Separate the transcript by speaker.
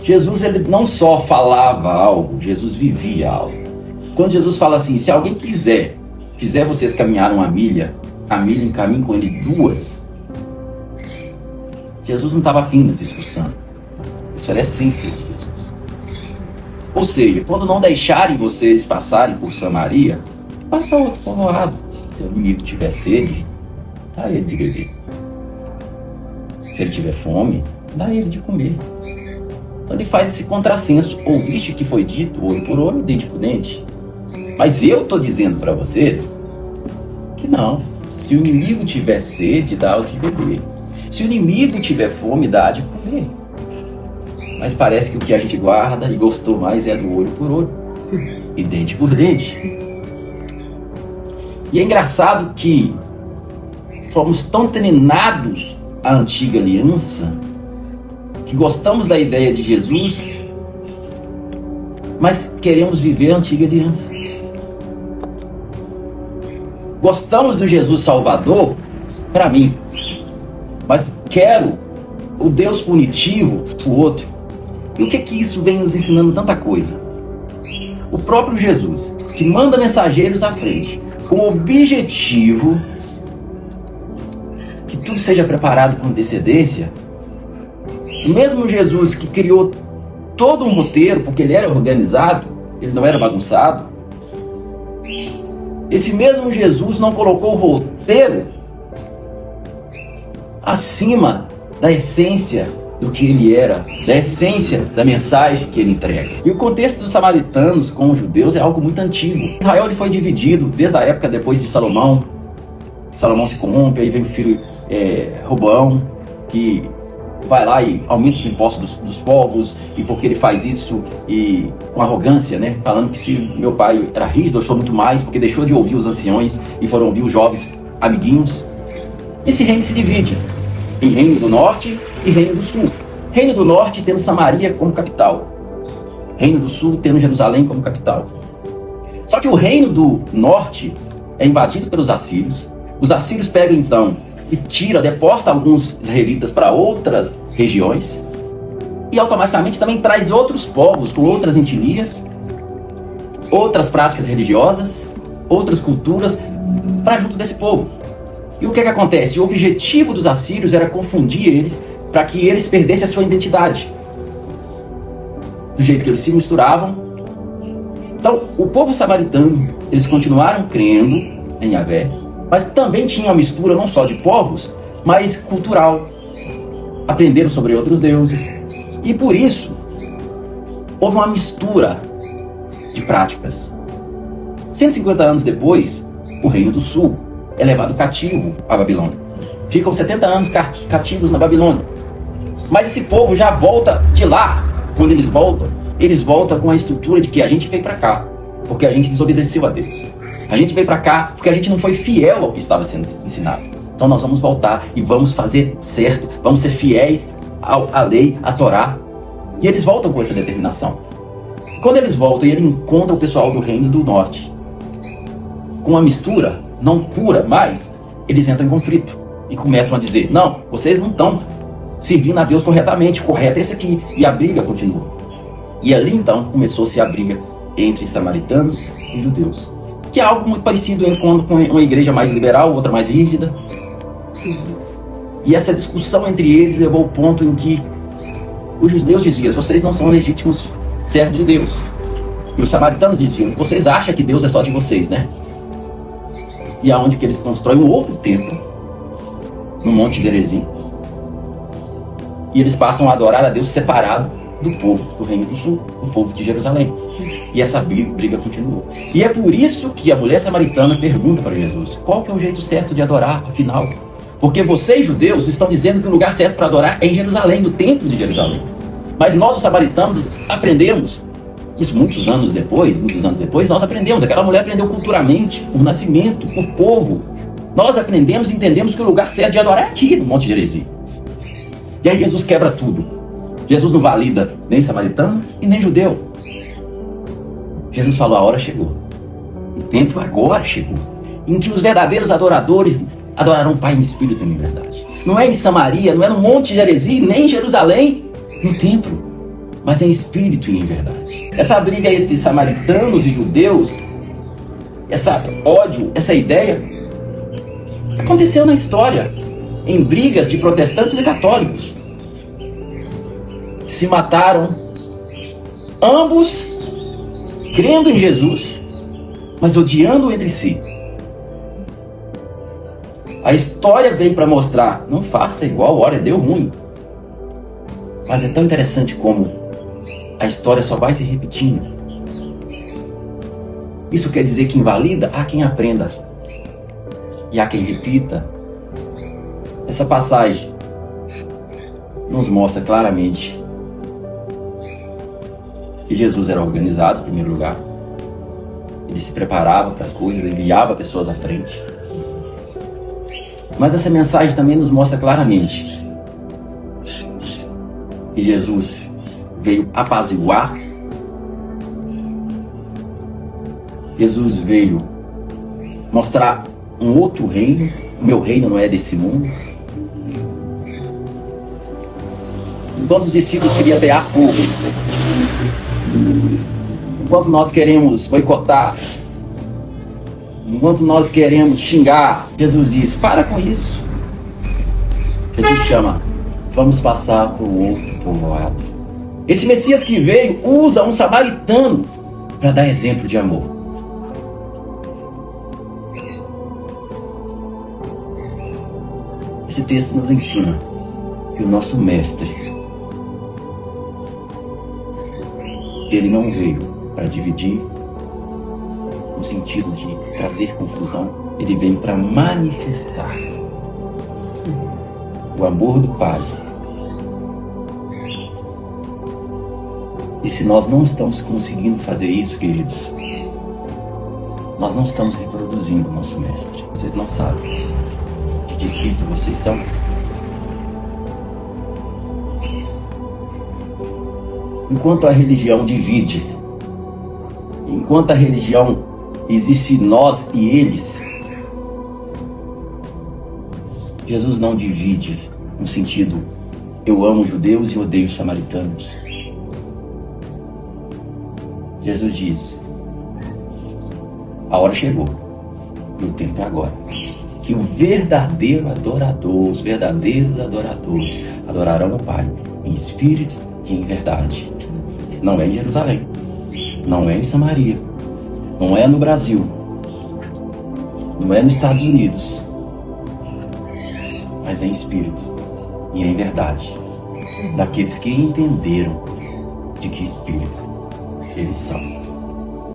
Speaker 1: Jesus, ele não só falava algo, Jesus vivia algo. Quando Jesus fala assim, se alguém fizer vocês caminhar uma milha, caminhem com ele 2. Jesus não estava apenas expulsando. Isso era a essência de Jesus. Ou seja, quando não deixarem vocês passarem por Samaria, vai para outro povoado. Se o inimigo tiver sede, dá ele de beber. Se ele tiver fome, dá ele de comer. Então ele faz esse contrassenso. Ouviste o que foi dito, olho por olho, dente por dente. Mas eu estou dizendo para vocês que não. Se o inimigo tiver sede, dá o de beber. Se o inimigo tiver fome, dá de comer. Mas parece que o que a gente guarda e gostou mais é do olho por olho e dente por dente. E é engraçado que fomos tão treinados à antiga aliança que gostamos da ideia de Jesus, mas queremos viver a antiga aliança. Gostamos do Jesus Salvador para mim, mas quero o Deus punitivo para o outro. E o que isso vem nos ensinando tanta coisa? O próprio Jesus, que manda mensageiros à frente, com o objetivo que tudo seja preparado com antecedência. O mesmo Jesus que criou todo um roteiro, porque ele era organizado, ele não era bagunçado. Esse mesmo Jesus não colocou o roteiro acima da essência do que ele era, da essência da mensagem que ele entrega. E o contexto dos samaritanos com os judeus é algo muito antigo. Israel ele foi dividido desde a época depois de Salomão. Salomão se corrompe, aí vem o filho Roboão, que vai lá e aumenta os impostos dos povos, e porque ele faz isso e com arrogância, né? Falando que se meu pai era rígido, eu sou muito mais, porque deixou de ouvir os anciões e foram ouvir os jovens amiguinhos. Esse reino se divide em Reino do Norte e Reino do Sul. Reino do Norte tendo Samaria como capital. Reino do Sul tendo Jerusalém como capital. Só que o Reino do Norte é invadido pelos assírios. Os assírios pegam então e deporta alguns israelitas para outras regiões e automaticamente também traz outros povos com outras etnias, outras práticas religiosas, outras culturas para junto desse povo. E o que acontece? O objetivo dos assírios era confundir eles para que eles perdessem a sua identidade. Do jeito que eles se misturavam. Então, o povo samaritano, eles continuaram crendo em Yahvé, mas também tinha uma mistura não só de povos, mas cultural. Aprenderam sobre outros deuses. E por isso, houve uma mistura de práticas. 150 anos depois, o Reino do Sul é levado cativo à Babilônia. Ficam 70 anos cativos na Babilônia. Mas esse povo já volta de lá. Quando eles voltam com a estrutura de que a gente veio para cá porque a gente desobedeceu a Deus. A gente veio para cá porque a gente não foi fiel ao que estava sendo ensinado. Então nós vamos voltar e vamos fazer certo, vamos ser fiéis à lei, à Torá. E eles voltam com essa determinação. Quando eles voltam e ele encontra o pessoal do Reino do Norte com uma mistura não pura, mas eles entram em conflito e começam a dizer: não, vocês não estão servindo a Deus corretamente, o correto é esse aqui. E a briga continua. E ali então começou-se a briga entre samaritanos e judeus, que é algo muito parecido com uma igreja mais liberal, outra mais rígida. E essa discussão entre eles levou ao ponto em que os judeus diziam: vocês não são legítimos servos de Deus. E os samaritanos diziam: vocês acham que Deus é só de vocês, né? E aonde que eles constroem um outro templo no Monte Gerizim. E eles passam a adorar a Deus separado do povo do Reino do Sul, do povo de Jerusalém. E essa briga continuou. E é por isso que a mulher samaritana pergunta para Jesus: qual que é o jeito certo de adorar, afinal? Porque vocês, judeus, estão dizendo que o lugar certo para adorar é em Jerusalém, no templo de Jerusalém. Mas nós, os samaritanos, aprendemos, isso muitos anos depois, nós aprendemos. Aquela mulher aprendeu culturalmente, por nascimento, por povo. Nós aprendemos e entendemos que o lugar certo de adorar é aqui, no Monte Gerizim. E aí Jesus quebra tudo. Jesus não valida nem samaritano e nem judeu. Jesus falou: a hora chegou. O tempo agora chegou, em que os verdadeiros adoradores adorarão o Pai em espírito e em verdade. Não é em Samaria, não é no Monte Gerizim, nem em Jerusalém, no templo. mas em espírito e em verdade. Essa briga entre samaritanos e judeus, esse ódio, essa ideia, aconteceu na história, em brigas de protestantes e católicos. Se mataram, ambos crendo em Jesus, mas odiando entre si. A história vem para mostrar, não faça igual, olha, deu ruim. Mas é tão interessante como a história só vai se repetindo. Isso quer dizer que invalida? Há quem aprenda e há quem repita. Essa passagem nos mostra claramente que Jesus era organizado, em primeiro lugar. Ele se preparava para as coisas, enviava pessoas à frente. Mas essa mensagem também nos mostra claramente que Jesus veio apaziguar. Jesus veio mostrar um outro reino. O meu reino não é desse mundo. Enquanto os discípulos queriam atear fogo, enquanto nós queremos boicotar, enquanto nós queremos xingar, Jesus diz, para com isso. Jesus chama, vamos passar para o outro povoado. Esse Messias que veio usa um samaritano para dar exemplo de amor. Esse texto nos ensina que o nosso mestre, ele não veio para dividir, no sentido de trazer confusão. Ele veio para manifestar o amor do Pai. E se nós não estamos conseguindo fazer isso, queridos, nós não estamos reproduzindo o nosso mestre. Vocês não sabem de que espírito vocês são. Enquanto a religião divide, enquanto a religião existe nós e eles, Jesus não divide no sentido eu amo judeus e odeio samaritanos. Jesus diz, a hora chegou e o tempo é agora, que o verdadeiro adorador, os verdadeiros adoradores adorarão o Pai em espírito e em verdade. Não é em Jerusalém, não é em Samaria, não é no Brasil, não é nos Estados Unidos, mas em espírito e em verdade, daqueles que entenderam de que espírito eles são.